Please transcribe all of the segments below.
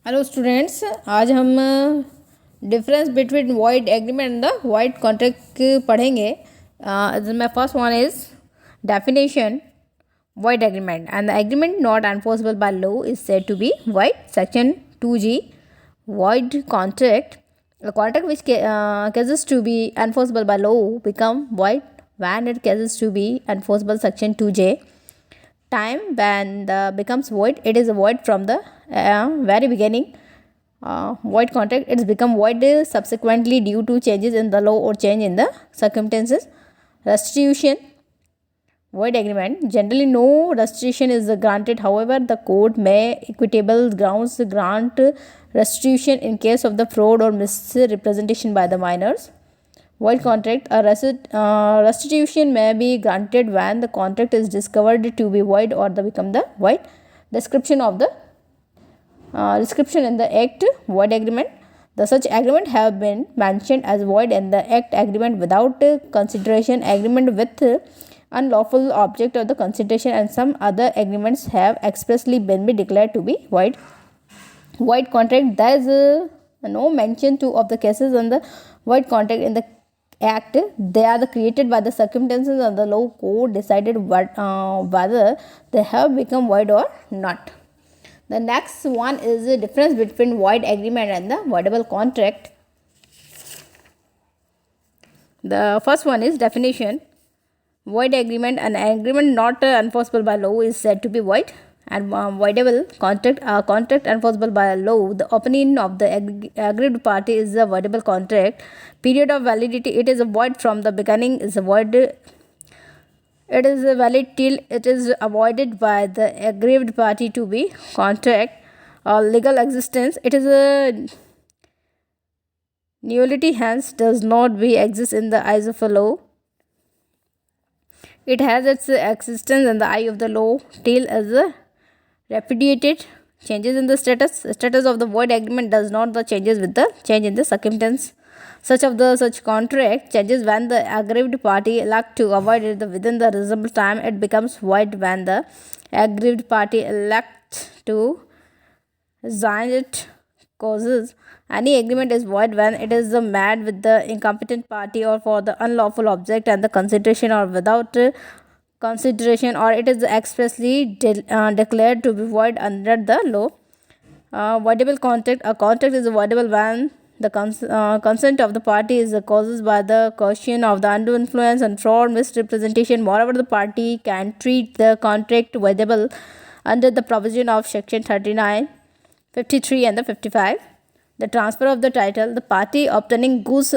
Hello students, आज हम difference between void agreement and the void contract पढ़ेंगे. My first one is definition. Void agreement and the agreement not enforceable by law is said to be void. Section 2G. Void contract. A contract which cases to be enforceable by law become void when it cases to be enforceable. Section 2J. Time when the becomes void, it is void from the very beginning. Void contract, it's become void subsequently due to changes in the law or change in the circumstances. Restitution. Void agreement, generally no restitution is granted. However, the court may equitable grounds grant restitution in case of the fraud or misrepresentation by the minors. Void contract, a restitution may be granted when the contract is discovered to be void or become the void. Description of the description in the act. Void agreement, the such agreement have been mentioned as void in the act. Agreement without consideration, agreement with unlawful object of the consideration, and some other agreements have expressly been declared to be void. Void contract, there is no mention to of the cases on the void contract in the act. They are created by the circumstances of the law court decided whether they have become void or not. The next one is the difference between void agreement and the voidable contract. The first one is definition. Void agreement, an agreement not enforceable by law, is said to be void. And voidable contract, a contract enforceable by law, the opinion of the aggrieved party is a voidable contract. Period of validity, it is a void from the beginning, is a void. It is valid till it is avoided by the aggrieved party to be contract. Legal existence, it is a nullity, hence does not be exist in the eyes of a law. It has its existence in the eye of the law till as repudiated. Changes in the status of the void agreement does not the changes with the change in the circumstance. Such contract changes when the aggrieved party elect to avoid it within the reasonable time. It becomes void when the aggrieved party elect to resign it causes. Any agreement is void when it is made with the incompetent party or for the unlawful object and the consideration, or without consideration, or it is expressly declared to be void under the law. Voidable contract, a contract is voidable when the consent of the party is caused by the caution of the undue influence and fraud, misrepresentation. Moreover, the party can treat the contract voidable under the provision of section 39, 53 and the 55. The transfer of the title, the party obtaining goods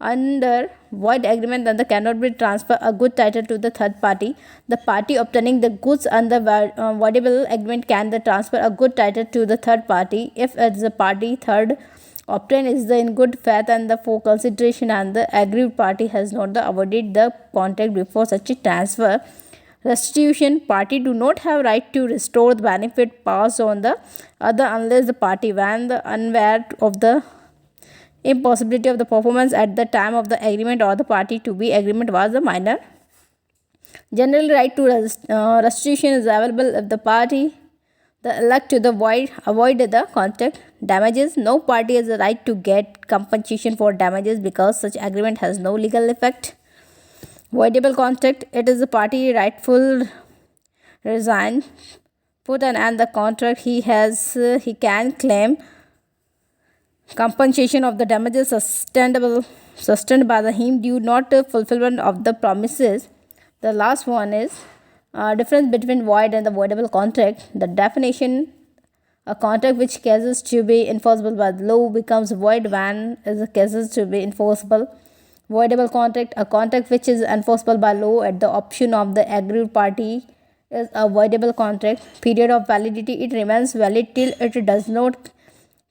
under void agreement then cannot be transfer a good title to the third party. The party obtaining the goods under voidable agreement can transfer a good title to the third party if the party third obtained is in good faith and the for consideration, and the aggrieved party has not avoided the contract before such a transfer. Restitution, party do not have right to restore the benefit passed on the other unless the party when the unaware of the impossibility of the performance at the time of the agreement or the party to be agreement was a minor. General right to restitution is available if the party the elect to the avoid the contract. Damages, no party has a right to get compensation for damages because such agreement has no legal effect. Voidable contract, it is the party rightful resign put an end the contract. He can claim compensation of the damages sustained by the him due not fulfillment of the promises. The last one is difference between void and the voidable contract. The definition, a contract which cases to be enforceable by the law becomes void when is cases to be enforceable. Voidable contract, a contract which is enforceable by law at the option of the aggrieved party is a voidable contract. Period of validity, it remains valid till it does not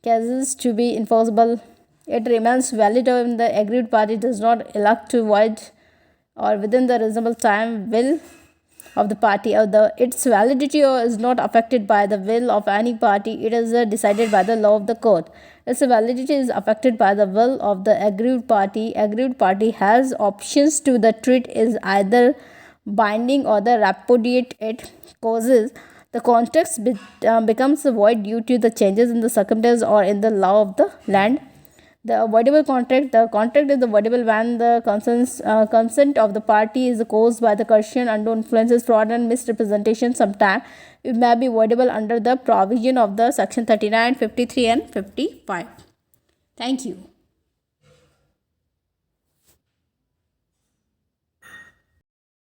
cases to be enforceable. It remains valid when the aggrieved party does not elect to void or within the reasonable time will of the party, or its validity is not affected by the will of any party. It is decided by the law of the court. Its validity is affected by the will of the aggrieved party. Aggrieved party has options to the treat is either binding or the repudiate it causes. The contract becomes void due to the changes in the circumstance or in the law of the land. The voidable contract. The contract is the voidable when the consent of the party is caused by the coercion, undue influences, fraud, and misrepresentation. Sometimes it may be voidable under the provision of the section 39, 53, and 55. Thank you.